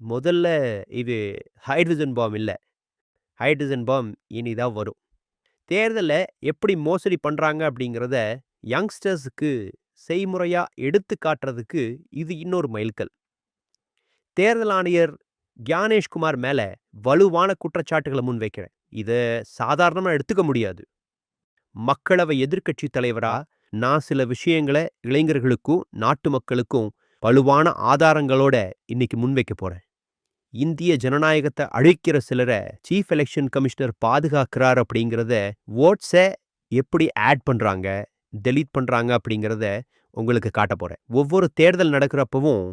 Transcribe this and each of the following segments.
முதல்ல இது hydrogen bomb இல்ல. ஹைட்ரஜன் பாம் இனி தான் வரும். தேர்தல்ல எப்படி மோசடி பண்றாங்க அப்படிங்கிறத யங்ஸ்டர்ஸுக்கு செய்முறையா எடுத்து காட்டுறதுக்கு இது இன்னொரு மைல்கல். தேர்தல் ஆணையர் கியானேஷ்குமார் மேல வலுவான குற்றச்சாட்டுகள முன்வைக்கிறேன். இத சாதாரணமா எடுத்துக்க முடியாது. மக்களவை எதிர்க்கட்சி தலைவரா நான் சில விஷயங்கள இளைஞர்களுக்கும், நாட்டு மக்களுக்கும் வலுவான ஆதாரங்களோட இன்னைக்கு முன்வைக்க போறேன். இந்திய ஜனநாயகத்தை அழிக்கிற சிலரை சீஃப் எலெக்ஷன் கமிஷனர் பாதுகாக்கிறார் அப்படிங்கிறத ஓட்ஸ எப்படி ஆட் பண்றாங்க, டெலீட் பண்றாங்க அப்படிங்கிறத உங்களுக்கு காட்ட போறேன். ஒவ்வொரு தேர்தல் நடக்கிறப்பவும்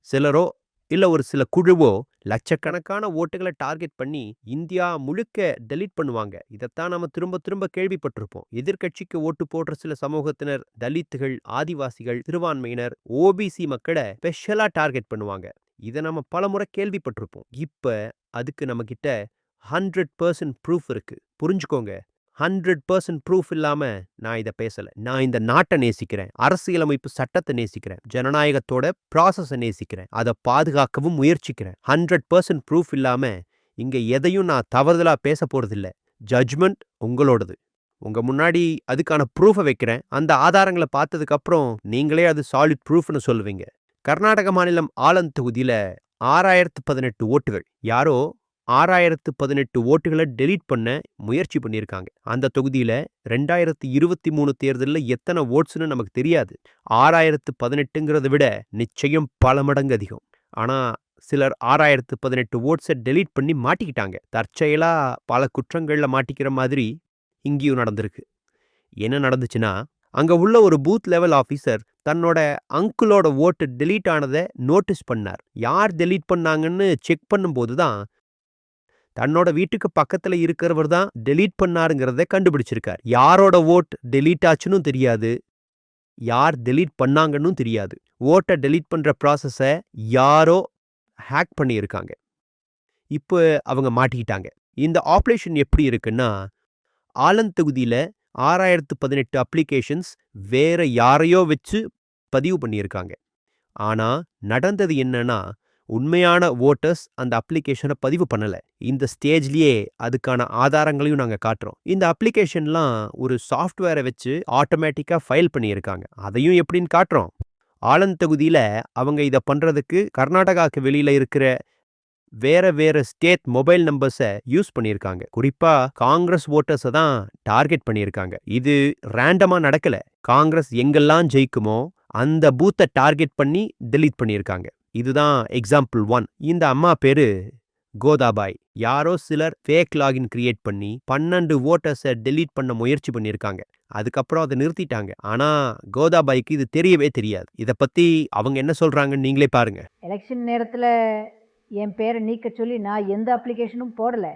சிலரோ இல்ல ஒரு சில குழுவோ லட்சக்கணக்கான ஓட்டுகளை டார்கெட் பண்ணி இந்தியா முழுக்க டெலீட் பண்ணுவாங்க. இதைத்தான் நம்ம திரும்ப திரும்ப கேள்விப்பட்டிருப்போம். எதிர்க்கட்சிக்கு ஓட்டு போடுற சில சமூகத்தினர், தலித்துகள், ஆதிவாசிகள், சிறுபான்மையினர், ஓபிசி மக்களை ஸ்பெஷலா டார்கெட் பண்ணுவாங்க. இதை நம்ம பலமுறை கேள்விப்பட்டிருப்போம். இப்ப அதுக்கு நம்ம கிட்ட 100% ப்ரூஃப் இருக்கு. புரிஞ்சுக்கோங்க. 100% ப்ரூஃப் இல்லாம நான் இதை பேசல. நான் இந்த நாட்டை நேசிக்கிறேன். அரசியலமைப்பு சட்டத்தை நேசிக்கிறேன். ஜனநாயகத்தோட ப்ராசஸை நேசிக்கிறேன். அதை பாதுகாக்கவும் முயற்சிக்கிறேன். 100% ப்ரூஃப் இல்லாம இங்க எதையும் நான் தவறுதலா பேச போறதில்ல. ஜட்ஜ்மெண்ட் உங்களோடது. உங்க முன்னாடி அதுக்கான ப்ரூஃபை வைக்கிறேன். அந்த ஆதாரங்களை பார்த்ததுக்கு அப்புறம் நீங்களே அது சாலிட் ப்ரூஃப்னு சொல்லுவீங்க. கர்நாடக மாநிலம் ஆலந்த் தொகுதியில 6018 ஓட்டுகள். யாரோ 6018 ஓட்டுகளை டெலீட் பண்ண முயற்சி பண்ணியிருக்காங்க. அந்த தொகுதியில 2023 தேர்தலில் எத்தனை ஓட்ஸ்னு நமக்கு தெரியாது. 6018ங்கிறத விட நிச்சயம் பல மடங்கு அதிகம். ஆனா சிலர் 6018 ஓட்ஸை டெலீட் பண்ணி மாட்டிக்கிட்டாங்க. தற்செயலா பல குற்றங்கள்ல மாட்டிக்கிற மாதிரி இங்கேயும் நடந்திருக்கு. என்ன நடந்துச்சுன்னா, அங்க உள்ள ஒரு பூத் லெவல் ஆஃபீஸர் தன்னோட அங்கிளோட ஓட்டு டெலீட் ஆனதை நோட்டீஸ் பண்ணார். யார் டெலீட் பண்ணாங்கன்னு செக் பண்ணும்போது தான் தன்னோட வீட்டுக்கு பக்கத்துல இருக்கிறவர் தான் டெலீட் பண்ணாருங்கிறத கண்டுபிடிச்சிருக்கார். யாரோட ஓட் டெலீட் ஆச்சுன்னு தெரியாது, யார் டெலீட் பண்ணாங்கன்னு தெரியாது. ஓட்டை டெலீட் பண்ற ப்ராசஸை யாரோ ஹேக் பண்ணியிருக்காங்க. இப்போ அவங்க மாட்டிக்கிட்டாங்க. இந்த ஆப்ரேஷன் எப்படி இருக்குன்னா, ஆலந்த் தொகுதியில 6018 அப்ளிகேஷன்ஸ் வேற யாரையோ வச்சு பதிவு பண்ணியிருக்காங்க. ஆனா நடந்தது என்னன்னா, உண்மையான ஓட்டர்ஸ் அந்த அப்ளிகேஷனை பதிவு பண்ணல. இந்த ஸ்டேஜ்லயே அதுக்கான ஆதாரங்களையும் நாங்க காட்டுறோம். இந்த அப்ளிகேஷன்லாம் ஒரு சாஃப்ட்வேரை வச்சு ஆட்டோமேட்டிக்கா ஃபைல் பண்ணியிருக்காங்க. அதையும் எப்படின்னு காட்டுறோம். ஆலந்த் தொகுதியில அவங்க இதை பண்றதுக்கு கர்நாடகாக்கு வெளியில இருக்கிற வேற வேற ஸ்டேட் மொபைல் நம்பர்ஸை யூஸ் பண்ணியிருக்காங்க. குறிப்பா காங்கிரஸ் ஓட்டர்ஸை தான் டார்கெட் பண்ணியிருக்காங்க. இது ரேண்டமா நடக்கல. காங்கிரஸ் எங்கெல்லாம் ஜெயிக்குமோ அந்த பூத்தை டார்கெட் பண்ணி டெலீட் பண்ணியிருக்காங்க. இதுதான் எக்ஸாம்பிள் 1. இந்த அம்மா பேரு கோதாபாய். யாரோ சிலர் ஃபேக் லாகின் கிரியேட் பண்ணி 12 ஓட்டர்ஸை டெலீட் பண்ண முயற்சி பண்ணியிருக்காங்க. அதுக்கப்புறம் அதை நிறுத்திட்டாங்க. ஆனா கோதாபாய்க்கு இது தெரியவே தெரியாது. இதை பத்தி அவங்க என்ன சொல்றாங்கன்னு நீங்களே பாருங்க. எலெக்ஷன் நேரத்தில் என் பேரை நீக்க சொல்லி நான் எந்த அப்ளிகேஷனும் போடலை.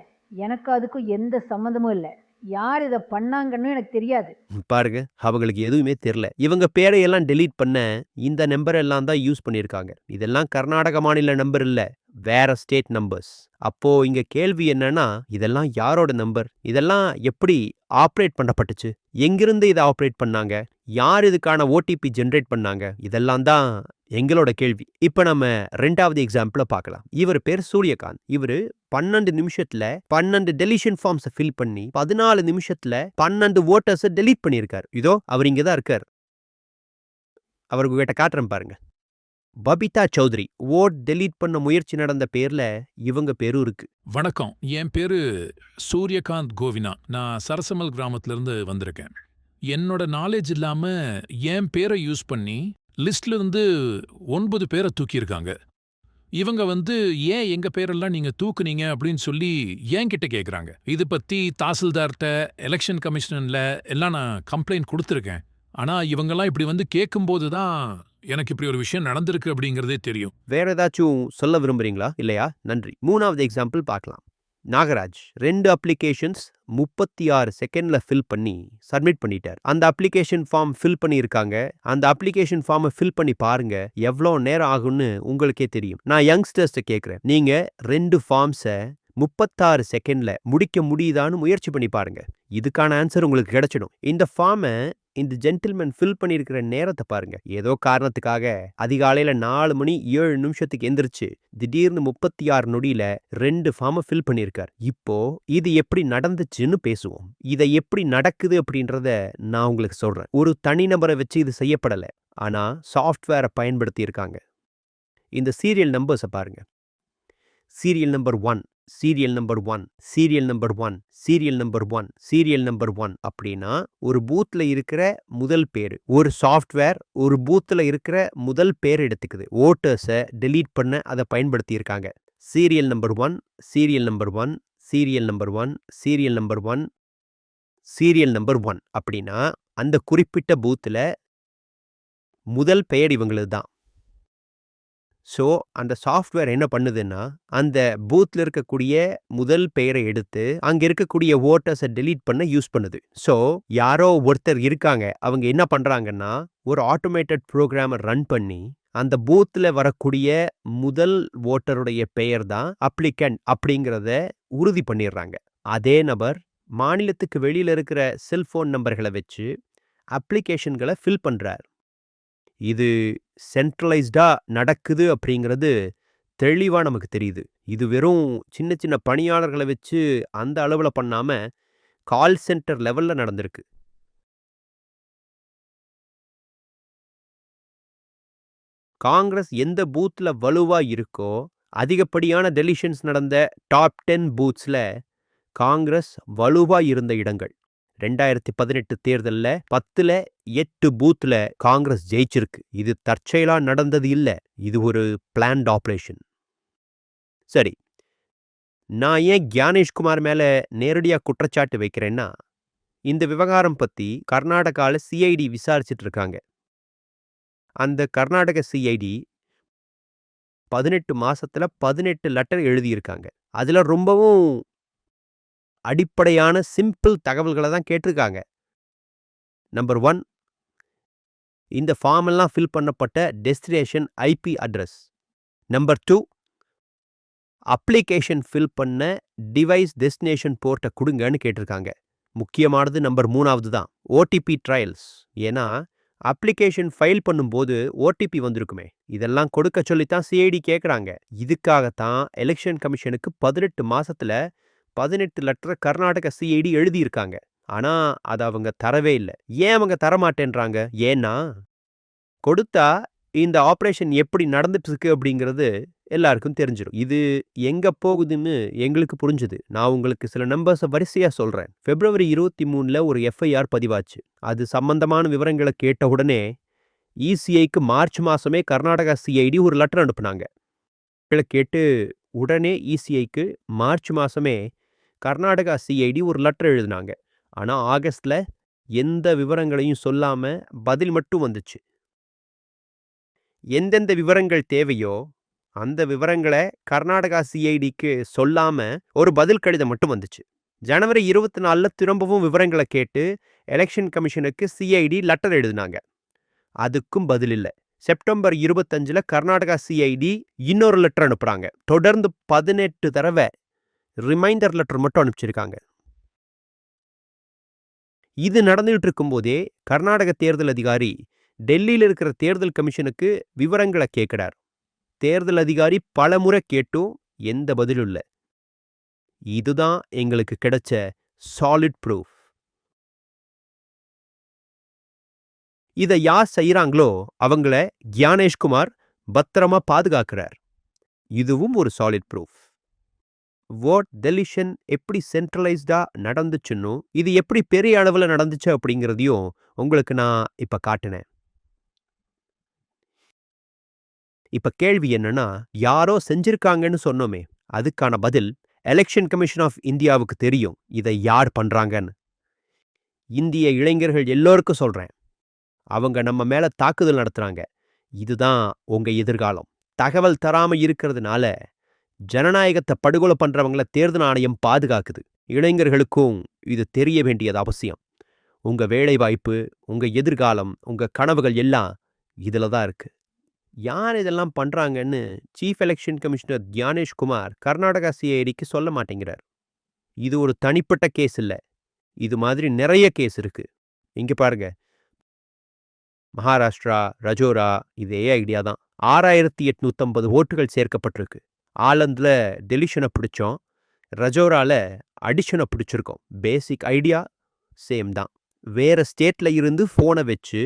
எனக்கு அதுக்கும் எந்த சம்மந்தமும் இல்லை. யார் இதை பண்ணாங்கன்னு எனக்கு தெரியாது. பாருங்க, அவங்களுக்கு எதுவுமே தெரியல. இவங்க பேரையெல்லாம் டெலீட் பண்ண இந்த நம்பர் எல்லாம் தான் யூஸ் பண்ணியிருக்காங்க. இதெல்லாம் கர்நாடக மாநில நம்பர் இல்ல, வேற ஸ்டேட் நம்பர்ஸ். அப்போ இங்க கேள்வி என்னன்னா, இதெல்லாம் யாரோட நம்பர்? இதெல்லாம் எப்படி ஆப்ரேட் பண்ணப்பட்டுச்சு? எங்கிருந்து இதை ஆப்ரேட் பண்ணாங்க? யார் இதுக்கான ஓடிபி ஜென்ரேட் பண்ணாங்க? இதெல்லாம் தான் எங்களோட கேள்வி. இப்ப நம்ம 2வது எக்ஸாம்பிள பார்க்கலாம். இவர் பேர் சூரியகாந்த். இவரு 12 நிமிஷத்துல 12 டெலிஷன் ஃபார்ம்ஸை ஃபில் பண்ணி 14 நிமிஷத்துல 12 ஓட்டர்ஸை டெலீட் பண்ணியிருக்காரு. இதோ அவர் இங்க தான் இருக்கார். அவருக்கு கிட்ட காட்டுறேன் பாருங்க. பபிதா சௌத்ரி ஓட் டெலீட் பண்ண முயற்சி நடந்த பேர்ல இவங்க பேரும் இருக்கு. வணக்கம், என் பேரு சூரியகாந்த் கோவினா. நான் சரசமல் கிராமத்துல இருந்து வந்திருக்கேன். என்னோட நாலேஜ் இல்லாம என் பேரை யூஸ் பண்ணி லிஸ்ட்ல இருந்து 9 பேரை தூக்கியிருக்காங்க. இவங்க ஏன் எங்க பேரெல்லாம் நீங்க தூக்குனீங்க அப்படின்னு சொல்லி என்கிட்ட கேக்குறாங்க. இது பத்தி தாசில்தார்கிட்ட, எலெக்ஷன் கமிஷனர்ல எல்லாம் நான் கம்ப்ளைண்ட் கொடுத்துருக்கேன். ஆனா இவங்கெல்லாம் இப்படி கேட்கும்போது தான் எனக்கு இப்படி ஒரு விஷயம் நடந்திருக்கு அப்படிங்கிறதே தெரியும். வேற ஏதாச்சும் சொல்ல விரும்புறீங்களா? இல்லையா? நன்றி. 3வது எக்ஸாம்பிள் பார்க்கலாம். நாகராஜ் 2 அப்ளிகேஷன்ஸ் 36 செகண்ட்ல ஃபில் பண்ணி சப்மிட் பண்ணிட்டார். அந்த அப்ளிகேஷன் ஃபார்ம் ஃபில் பண்ணியிருக்காங்க. அந்த அப்ளிகேஷன் ஃபார்மை ஃபில் பண்ணி பாருங்க, எவ்வளோ நேரம் ஆகும்னு உங்களுக்கே தெரியும். நான் யங்ஸ்டர்ஸ்ட கேட்குறேன், நீங்க 2 ஃபார்ம்ஸை 36 செகண்ட்ல முடிக்க முடியுதான்னு முயற்சி பண்ணி பாருங்க. இதுக்கான ஆன்சர் உங்களுக்கு கிடைச்சிடும். இந்த ஃபார்மை இந்த ஜென்டில்மேன் ஃபில் பண்ணியிருக்கிற நேரத்தை பாருங்க. ஏதோ காரணத்துக்காக அதிகாலையில 4 மணி 7 நிமிஷத்துக்கு எந்திரிச்சு திடீர்னு 36 நொடியில 2 ஃபார்மை ஃபில் பண்ணியிருக்கார். இப்போ இது எப்படி நடந்துச்சுன்னு பேசுவோம். இதை எப்படி நடக்குது அப்படின்றத நான் உங்களுக்கு சொல்றேன். ஒரு தனிநபரை வச்சு இது செய்யப்படலை, ஆனா சாஃப்ட்வேரை பயன்படுத்தி இருக்காங்க. இந்த சீரியல் நம்பர்ஸை பாருங்க. Serial number 1, serial number 1, serial number 1, serial number 1, serial number 1 அப்படின்னா ஒரு பூத்ல இருக்கிற முதல் பேரு. ஒரு சாஃப்ட்வேர் ஒரு பூத்ல இருக்கிற முதல் பேர் எடுத்துக்குது. ஓட்டர்ஸை டெலீட் பண்ண அதை பயன்படுத்தி இருக்காங்க. Serial number 1, serial number 1, serial number 1, serial number 1, serial number 1 அப்படின்னா அந்த குறிப்பிட்ட பூத்துல முதல் பெயர் இவங்களது தான். ஸோ அந்த சாஃப்ட்வேர் என்ன பண்ணுதுன்னா அந்த பூத்தில் இருக்கக்கூடிய முதல் பெயரை எடுத்து அங்கே இருக்கக்கூடிய ஓட்டர்ஸை டெலீட் பண்ண யூஸ் பண்ணுது. ஸோ யாரோ ஒருத்தர் இருக்காங்க, அவங்க என்ன பண்ணுறாங்கன்னா ஒரு ஆட்டோமேட்டட் ப்ரோக்ராமை ரன் பண்ணி அந்த பூத்தில் வரக்கூடிய முதல் ஓட்டருடைய பெயர் தான் அப்ளிகண்ட் அப்படிங்கிறத உறுதி பண்ணிடுறாங்க. அதே நபர் மாநிலத்துக்கு வெளியில் இருக்கிற செல்ஃபோன் நம்பர்களை வச்சு அப்ளிகேஷன்களை ஃபில் பண்ணுறார். இது சென்ட்ரலைஸ்டா நடக்குது அப்படிங்கிறது தெளிவா நமக்கு தெரியுது. இது வெறும் சின்ன சின்ன பணியாளர்களை வச்சு அந்த அளவுல பண்ணாம கால் சென்டர் லெவல்ல நடந்திருக்கு. காங்கிரஸ் எந்த பூத்ல வலுவா இருக்கோ அதிகப்படியான டெலிஷன்ஸ் நடந்த டாப் 10 பூத்ஸ்ல காங்கிரஸ் வலுவா இருந்த இடங்கள். 2018 தேர்தல்ல 10ல 8 பூத்ல காங்கிரஸ் ஜெயிச்சிருக்கு. இது தற்செயலா நடந்தது இல்ல, இது ஒரு பிளான்ட் ஆபரேஷன். சரி, நான் ஏன் கியானேஷ்குமார் மேல நேரடியா குற்றச்சாட்டு வைக்கிறேன்னா, இந்த விவகாரம் பத்தி கர்நாடகால சிஐடி விசாரிச்சுட்டு இருக்காங்க. அந்த கர்நாடக சிஐடி 18 மாசத்துல 18 லெட்டர் எழுதியிருக்காங்க. அதுல ரொம்பவும் அடிப்படையான சிம்பிள் தகவல்களை தான் கேட்டிருக்காங்க. நம்பர் 1, இந்த ஃபார்ம் எல்லாம் ஃபில் பண்ணப்பட்ட destination IP address. Number 2, application fill பண்ண டிவைஸ் டெஸ்டினேஷன் போர்ட்டை கொடுங்கன்னு கேட்டிருக்காங்க. முக்கியமானது நம்பர் 3வது தான், ஓடிபி ட்ரையல்ஸ். ஏன்னா அப்ளிகேஷன் ஃபைல் பண்ணும்போது ஓடிபி வந்திருக்குமே, இதெல்லாம் கொடுக்க சொல்லித்தான் சிஐடி கேட்குறாங்க. இதுக்காகத்தான் எலெக்ஷன் கமிஷனுக்கு 18 மாசத்துல 18 லெட்டர் கர்நாடக சிஐடி எழுதியிருக்காங்க. ஆனா அதை அவங்க தரவே இல்லை. ஏன் அவங்க தரமாட்டேன்றாங்க? ஏன்னா கொடுத்தா இந்த ஆப்ரேஷன் எப்படி நடந்துட்டு இருக்கு அப்படிங்கிறது எல்லாருக்கும் தெரிஞ்சிடும். இது எங்க போகுதுன்னு எங்களுக்கு புரிஞ்சுது. நான் உங்களுக்கு சில நம்பர்ஸை வரிசையா சொல்றேன். February 23 ஒரு எஃப்ஐஆர் பதிவாச்சு. அது சம்பந்தமான விவரங்களை கேட்ட உடனே இசிஐக்கு மார்ச் மாசமே கர்நாடகா சிஐடி ஒரு லெட்டர் அனுப்புனாங்க. கேட்டு உடனே இசிஐக்கு மார்ச் மாசமே கர்நாடகா சிஐடி ஒரு லெட்டர் எழுதினாங்க. ஆனா ஆகஸ்ட்ல எந்த விவரங்களையும் சொல்லாம பதில் மட்டும் வந்துச்சு. எந்தெந்த விவரங்கள் தேவையோ அந்த விவரங்களை கர்நாடகா சிஐடிக்கு சொல்லாம ஒரு பதில் கடிதம் மட்டும் வந்துச்சு. ஜனவரி 24 திரும்பவும் விவரங்களை கேட்டு எலெக்ஷன் கமிஷனுக்கு சிஐடி லெட்டர் எழுதினாங்க. அதுக்கும் பதில் இல்லை. செப்டம்பர் 25 கர்நாடகா சிஐடி இன்னொரு லெட்டர் அனுப்புறாங்க. தொடர்ந்து 18 தடவை ரிமைண்டர் லெட்டர் மட்டும் அனுப்பிச்சிருக்காங்க. இது நடந்துகிட்டு இருக்கும்போதே கர்நாடக தேர்தல் அதிகாரி டெல்லியில் இருக்கிற தேர்தல் கமிஷனுக்கு விவரங்களை கேட்கிறார். தேர்தல் அதிகாரி பல முறை கேட்டும் எந்த பதிலும் இல்லை. இதுதான் எங்களுக்கு கிடைச்ச சாலிட் ப்ரூஃப். இதை யார் செய்யறாங்களோ அவங்கள கியானேஷ்குமார் பத்திரமா பாதுகாக்கிறார். இதுவும் ஒரு சாலிட் ப்ரூஃப். வோட் டெலிஷன் எப்படி சென்ட்ரலைஸ்டா நடந்துச்சுன்னு, இது எப்படி பெரிய அளவில் நடந்துச்சு அப்படிங்கிறதையும் உங்களுக்கு நான் இப்ப காட்டினேன். இப்ப கேள்வி என்னன்னா, யாரோ செஞ்சிருக்காங்கன்னு சொன்னோமே, அதுக்கான பதில் எலெக்ஷன் கமிஷன் ஆஃப் இந்தியாவுக்கு தெரியும் இதை யார் பண்றாங்கன்னு. இந்திய இளைஞர்கள் எல்லோருக்கும் சொல்றேன், அவங்க நம்ம மேல தாக்குதல் நடத்துறாங்க. இதுதான் உங்க எதிர்காலம். தகவல் தராம இருக்கிறதுனால ஜனநாயகத்தை படுகொலை பண்றவங்கள தேர்தல் ஆணையம் பாதுகாக்குது. இளைஞர்களுக்கும் இது தெரிய வேண்டியது அவசியம். உங்க வேலை வாய்ப்பு, உங்க எதிர்காலம், உங்க கனவுகள் எல்லாம் இதுல தான் இருக்கு. யார் இதெல்லாம் பண்றாங்கன்னு chief election commissioner Gyanesh Kumar Karnataka சிஐடிக்கு சொல்ல மாட்டேங்கிறார். இது ஒரு தனிப்பட்ட கேஸ் இல்லை, இது மாதிரி நிறைய கேஸ் இருக்கு. இங்க பாருங்க, மகாராஷ்டிரா, ரஜோரா இதே ஐடியா தான். 6850 ஓட்டுகள் சேர்க்கப்பட்டிருக்கு. ஆலந்தில் டெலிஷனை பிடிச்சோம், ரஜோரால அடிஷனை பிடிச்சிருக்கோம். பேசிக் ஐடியா சேம் தான். வேற ஸ்டேட்ல இருந்து ஃபோனை வச்சு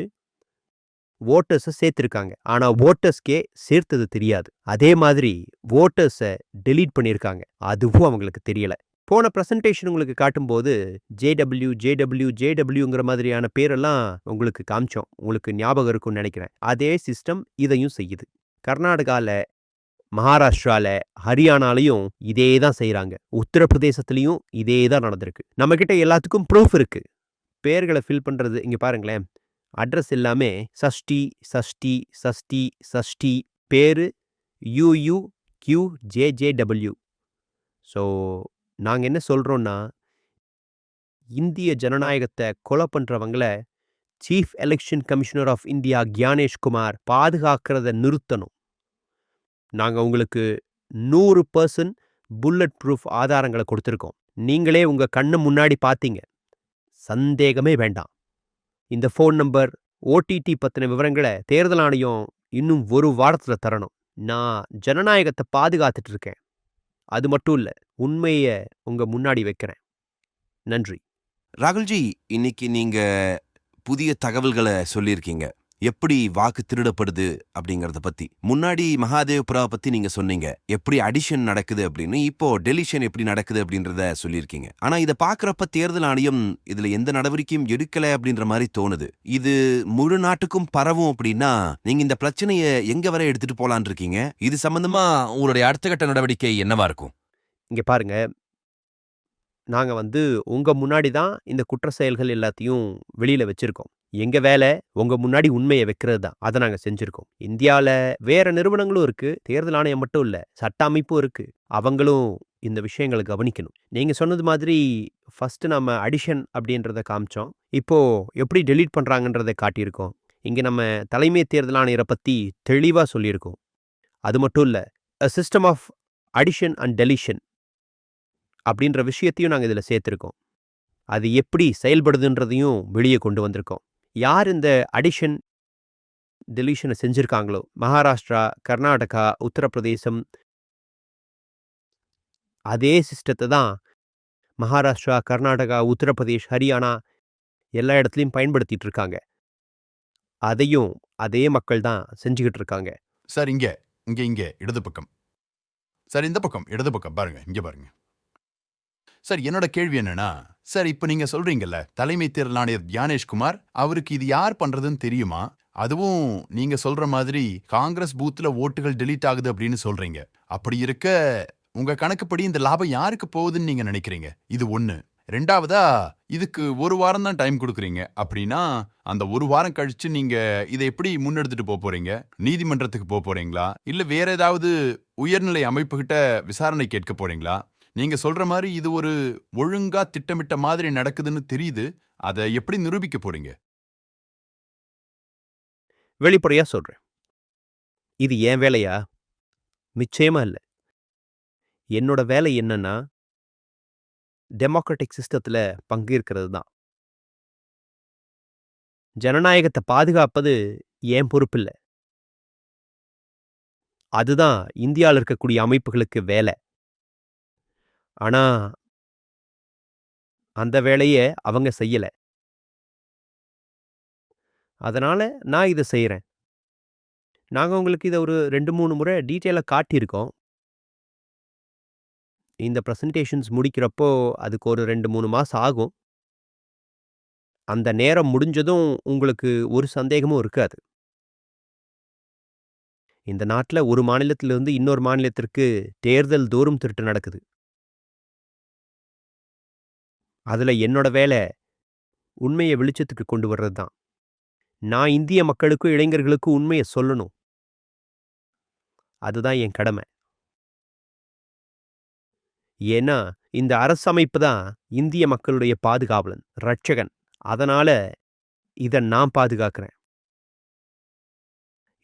ஓட்டர்ஸை சேர்த்திருக்காங்க. ஆனா ஓட்டர்ஸ்க்கே சேர்த்தது தெரியாது. அதே மாதிரி ஓட்டர்ஸை டெலீட் பண்ணியிருக்காங்க. அதுவும் அவங்களுக்கு தெரியல. போன ப்ரெசன்டேஷன் உங்களுக்கு காட்டும்போது ஜேடபிள்யூங்கிற மாதிரியான பேரெல்லாம் உங்களுக்கு காமிச்சோம். உங்களுக்கு ஞாபகம் இருக்கும்னு நினைக்கிறேன். அதே சிஸ்டம் இதையும் செய்யுது. கர்நாடகால, மகாராஷ்டிரால, ஹரியானாலையும் இதே தான் செய்கிறாங்க. உத்தரப்பிரதேசத்துலையும் இதே தான் நடந்திருக்கு. நம்மக்கிட்ட எல்லாத்துக்கும் ப்ரூஃப் இருக்கு. பேர்களை ஃபில் பண்ணுறது இங்கே பாருங்களேன். அட்ரஸ் எல்லாமே சஷ்டி சஷ்டி சஷ்டி சஷ்டி, பேரு UUQJJW. ஸோ நாங்கள் என்ன சொல்கிறோன்னா, இந்திய ஜனநாயகத்தை கொலை பண்ணுறவங்கள chief election commissioner of India Gyanesh Kumar பாதுகாக்கிறத நிறுத்தணும். நாங்கள் உங்களுக்கு 100% புல்லட் ப்ரூஃப் ஆதாரங்களை கொடுத்துருக்கோம். நீங்களே உங்கள் கண்ணு முன்னாடி பார்த்தீங்க. சந்தேகமே வேண்டாம். இந்த ஃபோன் நம்பர், ஓடிடி பற்றின விவரங்களை தேர்தல் ஆணையம் இன்னும் ஒரு வாரத்தில் தரணும். நான் ஜனநாயகத்தை பாதுகாத்துட்டு இருக்கேன். அது மட்டும் இல்லை, உண்மையை உங்கள் முன்னாடி வைக்கிறேன். நன்றி. ராகுல்ஜி, இன்னைக்கு நீங்க புதிய தகவல்களை சொல்லியிருக்கீங்க. எப்படி வாக்கு திருடப்படுது அப்படிங்கறத பத்தி. முன்னாடி மகாதேவபுரா பத்தி நீங்க சொன்னீங்க, எப்படி அடிஷன் நடக்குது அப்படின்னு. இப்போ டெலிஷன் எப்படி நடக்குது அப்படின்றத சொல்லியிருக்கீங்க. ஆனா இதை பாக்குறப்ப தேர்தல் ஆணையம் இதுல எந்த நடவடிக்கையும் எடுக்கல அப்படின்ற மாதிரி தோணுது. இது முழு நாட்டுக்கும் பரவும் அப்படின்னா நீங்க இந்த பிரச்சனையை எங்க வரை எடுத்துட்டு போலான் இருக்கீங்க? இது சம்பந்தமா உங்களுடைய அடுத்த கட்ட நடவடிக்கை என்னவா இருக்கும்? இங்கே பாருங்க, நாங்கள் உங்கள் முன்னாடி தான் இந்த குற்ற செயல்கள் எல்லாத்தையும் வெளியில் வச்சுருக்கோம். எங்கள் வேலை உங்கள் முன்னாடி உண்மையை வைக்கிறது தான். அதை நாங்கள் செஞ்சுருக்கோம். இந்தியாவில் வேறு நிறுவனங்களும் இருக்குது. தேர்தல் ஆணையம் மட்டும் இல்லை, சட்ட அமைப்பும் இருக்குது. அவங்களும் இந்த விஷயங்களை கவனிக்கணும். நீங்கள் சொன்னது மாதிரி ஃபஸ்ட்டு நம்ம அடிஷன் அப்படின்றத காமிச்சோம். இப்போது எப்படி டெலீட் பண்ணுறாங்கன்றதை காட்டியிருக்கோம். இங்கே நம்ம தலைமை தேர்தல் ஆணையரை பற்றி தெளிவாக சொல்லியிருக்கோம். அது மட்டும் இல்லை, a system of addition and deletion அப்படின்ற விஷயத்தையும் நாங்கள் இதில் சேர்த்துருக்கோம். அது எப்படி செயல்படுதுன்றதையும் வெளியே கொண்டு வந்திருக்கோம். யார் இந்த அடிஷன் டெலிஷனை செஞ்சுருக்காங்களோ, மகாராஷ்டிரா, கர்நாடகா, உத்தரப்பிரதேசம், அதே சிஸ்டத்தை தான் மகாராஷ்டிரா, கர்நாடகா, உத்தரப்பிரதேஷ், ஹரியானா எல்லா இடத்துலையும் பயன்படுத்திட்டு இருக்காங்க. அதையும் அதே மக்கள் தான் செஞ்சுக்கிட்டு இருக்காங்க. சார், இங்க இங்க இங்க இடது பக்கம். சார், இந்த பக்கம் இடது பக்கம் பாருங்க, இங்க பாருங்க. சார், என்னோட கேள்வி என்னன்னா, சார் இப்ப நீங்க சொல்றீங்கல்ல தலைமை தேர்தல் ஆணையர் கியானேஷ்குமார், அவருக்கு இது யார் பண்றதுன்னு தெரியுமா? அதுவும் நீங்க சொல்ற மாதிரி காங்கிரஸ் பூத்துல ஓட்டுகள் டெலீட் ஆகுது அப்படின்னு சொல்றீங்க. அப்படி இருக்க உங்க கணக்குப்படி இந்த லாபம் யாருக்கு போகுதுன்னு நீங்க நினைக்கிறீங்க? இது ஒண்ணு. ரெண்டாவதா, இதுக்கு ஒரு வாரம் தான் டைம் கொடுக்குறீங்க அப்படின்னா, அந்த ஒரு வாரம் கழிச்சு நீங்க இதை எப்படி முன்னெடுத்துட்டு போறீங்க? நீதிமன்றத்துக்கு போறீங்களா, இல்ல வேற ஏதாவது உயர்நிலை அமைப்புகிட்ட விசாரணை கேட்க போறீங்களா? நீங்க சொல்ற மாதிரி இது ஒரு ஒழுங்கா திட்டமிட்ட மாதிரி நடக்குதுன்னு தெரியுது. அதை எப்படி நிரூபிக்க போறீங்க? வெளிப்படையா சொல்றேன், இது என் வேலையா? நிச்சயமா இல்லை. என்னோட வேலை என்னன்னா, டெமோக்ராட்டிக் சிஸ்டத்தில் பங்கேற்கிறது தான். ஜனநாயகத்தை பாதுகாப்பது என் பொறுப்பில்லை. அதுதான் இந்தியாவில் இருக்கக்கூடிய அமைப்புகளுக்கு வேலை. ஆனா அந்த வேலையை அவங்க செய்யல. அதனால நான் இதை செய்கிறேன். நாங்கள் உங்களுக்கு இதை ஒரு 2-3 முறை டீட்டெயிலாக காட்டியிருக்கோம். இந்த ப்ரெசன்டேஷன்ஸ் முடிக்கிறப்போ அதுக்கு ஒரு 2-3 மாதம் ஆகும். அந்த நேரம் முடிஞ்சதும் உங்களுக்கு ஒரு சந்தேகமும் இருக்காது. இந்த நாட்டில் ஒரு மாநிலத்திலிருந்து இன்னொரு மாநிலத்திற்கு தேர்தல் தோறும் திருட்டு நடக்குது. அதில் என்னோட வேலை உண்மையை வெளிச்சத்துக்கு கொண்டு வர்றது தான். நான் இந்திய மக்களுக்கும் இளைஞர்களுக்கும் உண்மையை சொல்லணும். அதுதான் என் கடமை. ஏன்னா இந்த அரசமைப்பு தான் இந்திய மக்களுடைய பாதுகாவலன், ரட்சகன். அதனால இதை நான் பாதுகாக்கிறேன்.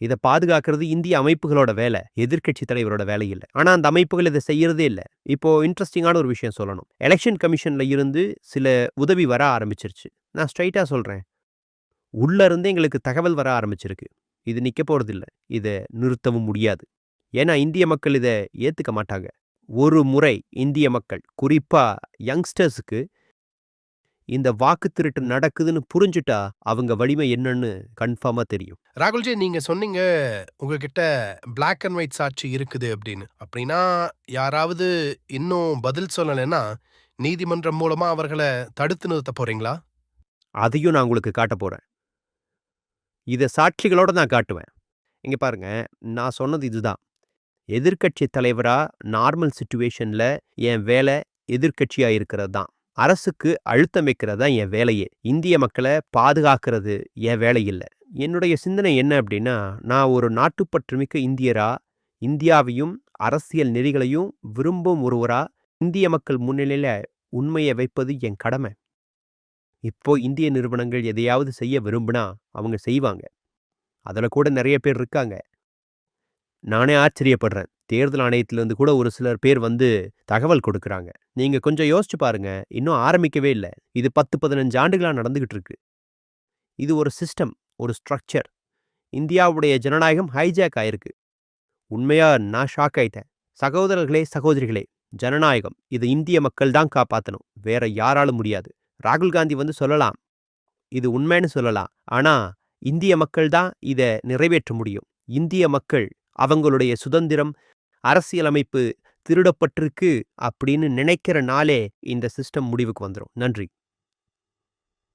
இதை பாதுகாக்கிறது இந்திய அமைப்புகளோட வேலை, எதிர்க்கட்சி தலைவரோட வேலை இல்லை. ஆனால் அந்த அமைப்புகள் இதை செய்யறதே இல்லை. இப்போ இன்ட்ரெஸ்டிங்கான ஒரு விஷயம் சொல்லணும். எலெக்ஷன் கமிஷன்ல இருந்து சில உதவி வர ஆரம்பிச்சிருச்சு. நான் ஸ்ட்ரைட்டாக சொல்கிறேன், உள்ள இருந்தே எங்களுக்கு தகவல் வர ஆரம்பிச்சிருக்கு. இது நிக்க போறதில்ல. இத நிறுத்தவும் முடியாது. ஏன்னா இந்திய மக்கள் இத ஏத்துக்க மாட்டாங்க. ஒரு முறை இந்திய மக்கள், குறிப்பா யங்ஸ்டர்ஸுக்கு இந்த வாக்கு திருட்டு நடக்குதுன்னு புரிஞ்சுட்டா அவங்க வலிமை என்னன்னு கன்ஃபார்மா தெரியும். ராகுல்ஜி, நீங்க சொன்னீங்க உங்ககிட்ட Black அண்ட் ஒயிட் சாட்சி இருக்குது அப்படின்னு. அப்படின்னா யாராவது இன்னும் பதில் சொல்லலைன்னா நீதிமன்றம் மூலமா அவர்களை தடுத்து நிறுத்த போறீங்களா? அதையும் நான் உங்களுக்கு காட்டப் போறேன். இத சாட்சிகளோட நான் காட்டுவேன். இங்க பாருங்க, நான் சொன்னது இதுதான். எதிர்க்கட்சி தலைவரா நார்மல் சிச்சுவேஷன்ல என் வேலை எதிர்க்கட்சியா இருக்கிறது தான். அரசுக்கு அழுத்தம் வைக்கிறது தான் என் வேலையே. இந்திய மக்களை பாதுகாக்கிறது என் வேலை இல்ல. என்னுடைய சிந்தனை என்ன அப்படின்னா, நான் ஒரு நாட்டுப்பற்றுமிக்க இந்தியரா, இந்தியாவையும் அரசியல் நெறிகளையும் விரும்பும் ஒருவரா இந்திய மக்கள் முன்னிலையில உண்மையை வைப்பது என் கடமை. இப்போ இந்திய நிறுவனங்கள் எதையாவது செய்ய விரும்பினா அவங்க செய்வாங்க. அதுல கூட நிறைய பேர் இருக்காங்க. நானே ஆச்சரியப்படுறேன். தேர்தல் ஆணையத்திலிருந்து கூட ஒரு சிலர் பேர் வந்து தகவல் கொடுக்குறாங்க. நீங்க கொஞ்சம் யோசிச்சு பாருங்க. இன்னும் ஆரம்பிக்கவே இல்ல. இது 10, 15 ஆண்டுகளா நடந்துகிட்டு இருக்கு. இது ஒரு சிஸ்டம், ஒரு ஸ்ட்ரக்சர். இந்தியாவுடைய ஜனநாயகம் ஹைஜாக் ஆயிருக்கு. உண்மையா நான் ஷாக் ஆயிட்டேன். சகோதரர்களே, சகோதரிகளே, ஜனநாயகம் இது இந்திய மக்கள் தான் காப்பாத்தணும். வேற யாராலும் முடியாது. ராகுல் காந்தி வந்து சொல்லலாம், இது உண்மைன்னு சொல்லலாம். ஆனா இந்திய மக்கள் தான் இத நிறைவேற்ற முடியும். இந்திய மக்கள் அவங்களுடைய சுதந்திரம், அரசியலமைப்பு திருடப்பட்டிருக்கு அப்படின்னு நினைக்கிற நாளே இந்த சிஸ்டம் முடிவுக்கு வந்துரும். நன்றி.